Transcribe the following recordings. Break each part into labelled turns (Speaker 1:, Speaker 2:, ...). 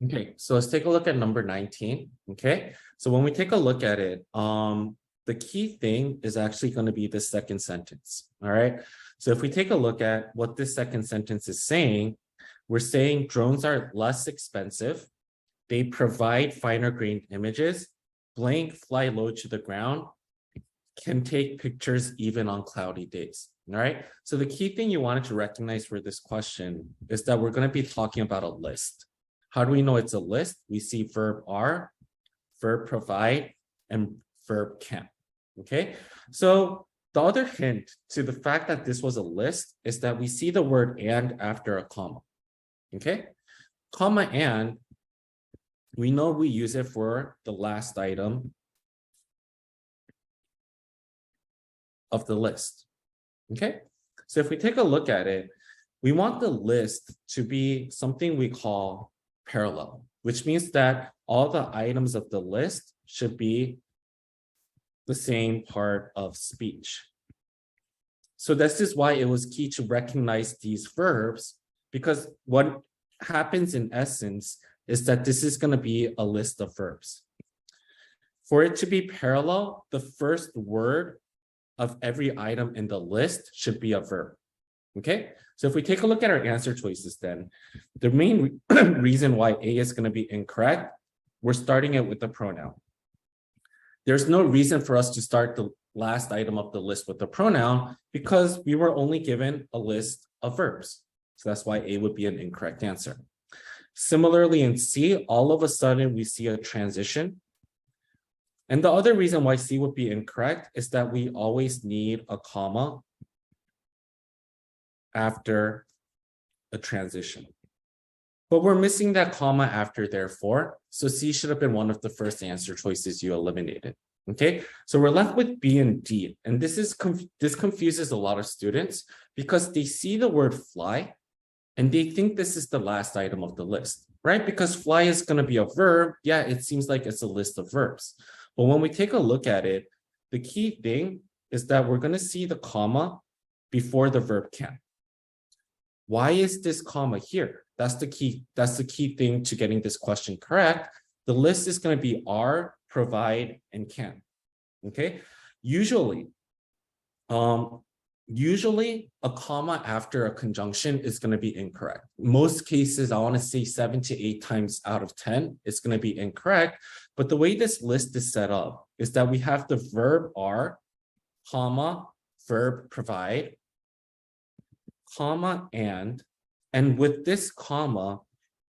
Speaker 1: Okay, so let's take a look at number 19. Okay, so when we take a look at it, the key thing is actually going to be the second sentence. All right, so if we take a look at what this second sentence is saying, we're saying drones are less expensive. They provide finer grained images, blank fly low to the ground, can take pictures even on cloudy days. All right, so the key thing you wanted to recognize for this question is that we're going to be talking about a list. How do we know it's a list? We see verb are, verb provide, and verb can. Okay, so the other hint to the fact that this was a list is that we see the word and after a comma. Okay, comma and, we know we use it for the last item of the list. Okay, so if we take a look at it, we want the list to be something we call parallel, which means that all the items of the list should be the same part of speech. So this is why it was key to recognize these verbs, because what happens in essence is that this is going to be a list of verbs. For it to be parallel, the first word of every item in the list should be a verb. Okay, so if we take a look at our answer choices, then the main reason why A is going to be incorrect, we're starting it with the pronoun. There's no reason for us to start the last item of the list with the pronoun because we were only given a list of verbs. So that's why A would be an incorrect answer. Similarly, in C, all of a sudden we see a transition. And the other reason why C would be incorrect is that we always need a comma after a transition. But we're missing that comma after therefore, so C should have been one of the first answer choices you eliminated. Okay, so we're left with B and D, and this confuses a lot of students because they see the word fly and they think this is the last item of the list, right? Because fly is going to be a verb. Yeah, it seems like it's a list of verbs. But when we take a look at it, the key thing is that we're going to see the comma before the verb can. Why is this comma here? That's the key thing to getting this question correct. The list is going to be are, provide, and can. Okay. Usually a comma after a conjunction is going to be incorrect. Most cases, I want to say 7 to 8 times out of 10, it's going to be incorrect. But the way this list is set up is that we have the verb are, comma, verb provide, comma, and with this comma,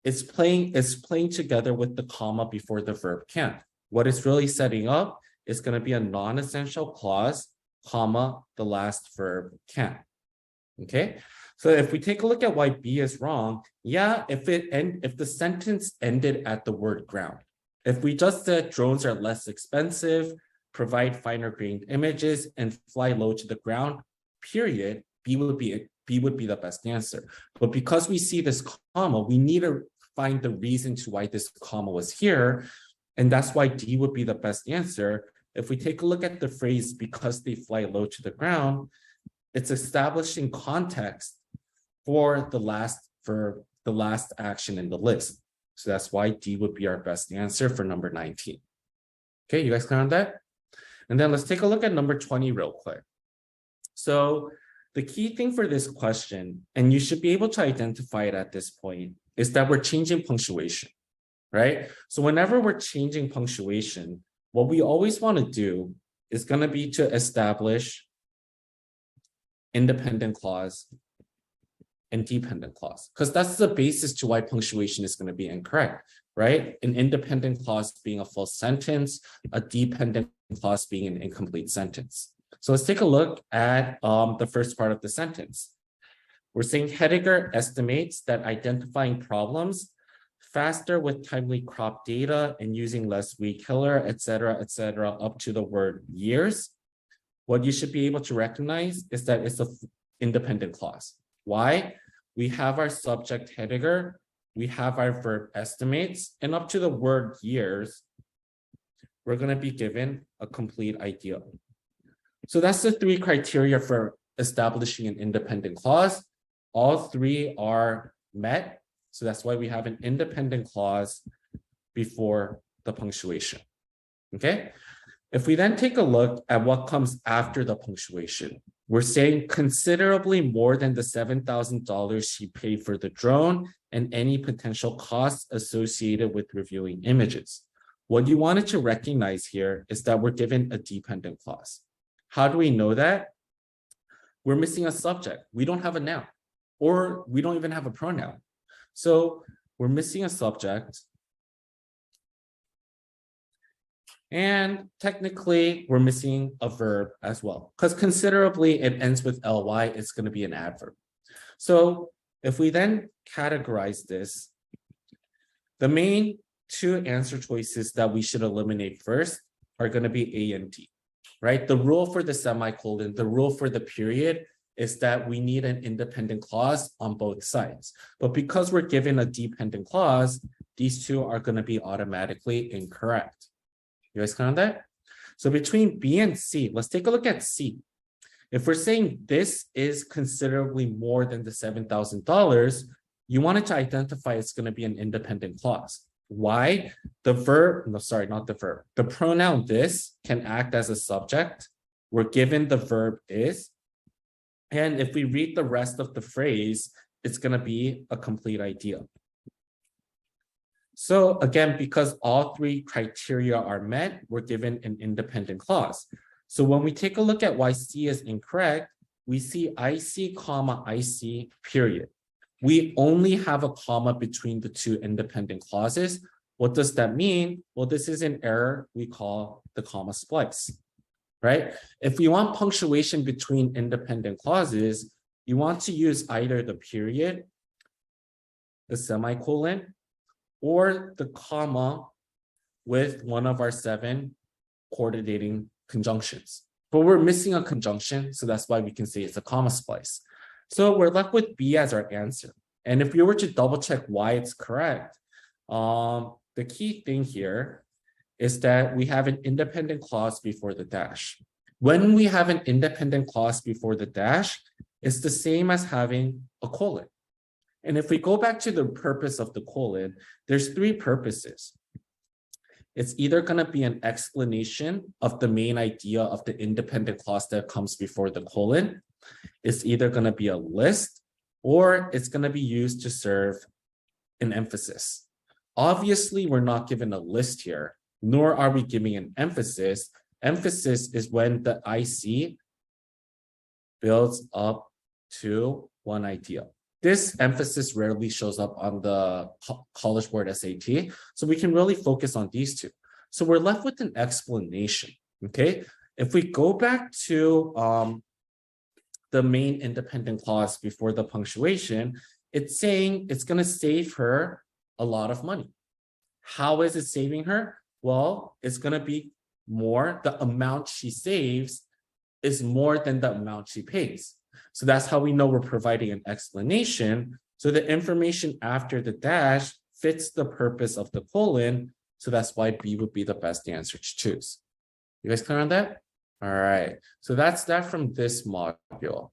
Speaker 1: it's playing together with the comma before the verb can. What it's really setting up is going to be a non-essential clause, comma, the last verb can. Okay, so if we take a look at why B is wrong, yeah, if the sentence ended at the word ground, if we just said drones are less expensive, provide finer grained images, and fly low to the ground, period, B would be the best answer. But because we see this comma, we need to find the reason to why this comma was here, and that's why D would be the best answer. If we take a look at the phrase, because they fly low to the ground, it's establishing context for the last verb, the last action in the list. So that's why D would be our best answer for number 19. Okay, you guys clear on that? And then let's take a look at number 20 real quick. So the key thing for this question, and you should be able to identify it at this point, is that we're changing punctuation, right? So whenever we're changing punctuation, what we always want to do is going to be to establish independent clause and dependent clause, because that's the basis to why punctuation is going to be incorrect, right? An independent clause being a full sentence, a dependent clause being an incomplete sentence. So let's take a look at the first part of the sentence. We're saying Heidegger estimates that identifying problems faster with timely crop data and using less weed killer, et cetera, up to the word years. What you should be able to recognize is that it's an independent clause. Why? We have our subject Heidegger, we have our verb estimates, and up to the word years, we're going to be given a complete idea. So that's the 3 criteria for establishing an independent clause. All 3 are met. So that's why we have an independent clause before the punctuation. Okay? If we then take a look at what comes after the punctuation, we're saying considerably more than the $7,000 she paid for the drone and any potential costs associated with reviewing images. What you wanted to recognize here is that we're given a dependent clause. How do we know that? We're missing a subject. We don't have a noun, or we don't even have a pronoun. So we're missing a subject. And technically, we're missing a verb as well, because considerably it ends with ly, it's going to be an adverb. So if we then categorize this, the main two answer choices that we should eliminate first are going to be A and D, right? The rule for the semicolon, the rule for the period is that we need an independent clause on both sides. But because we're given a dependent clause, these two are going to be automatically incorrect. You guys clear on that? So between B and C, let's take a look at C. If we're saying this is considerably more than the $7,000, you wanted to identify it's going to be an independent clause. Why? The verb, no, sorry, not the verb. The pronoun this can act as a subject. We're given the verb is. And if we read the rest of the phrase, it's going to be a complete idea. So again, because all three criteria are met, we're given an independent clause. So when we take a look at why C is incorrect, we see IC, comma, IC, period. We only have a comma between the two independent clauses. What does that mean? Well, this is an error we call the comma splice, right? If we want punctuation between independent clauses, you want to use either the period, the semicolon, or the comma with one of our 7 coordinating conjunctions. But we're missing a conjunction, so that's why we can say it's a comma splice. So we're left with B as our answer. And if we were to double check why it's correct, the key thing here is that we have an independent clause before the dash. When we have an independent clause before the dash, it's the same as having a colon. And if we go back to the purpose of the colon, there's 3 purposes. It's either going to be an explanation of the main idea of the independent clause that comes before the colon. It's either going to be a list, or it's going to be used to serve an emphasis. Obviously, we're not given a list here, nor are we giving an emphasis. Emphasis is when the IC builds up to one idea. This emphasis rarely shows up on the College Board SAT, so we can really focus on these two. So we're left with an explanation, okay? If we go back to the main independent clause before the punctuation, it's saying it's going to save her a lot of money. How is it saving her? Well, it's going to be more. The amount she saves is more than the amount she pays. So that's how we know we're providing an explanation. So the information after the dash fits the purpose of the colon. So that's why B would be the best answer to choose. You guys clear on that? All right. So that's that from this module.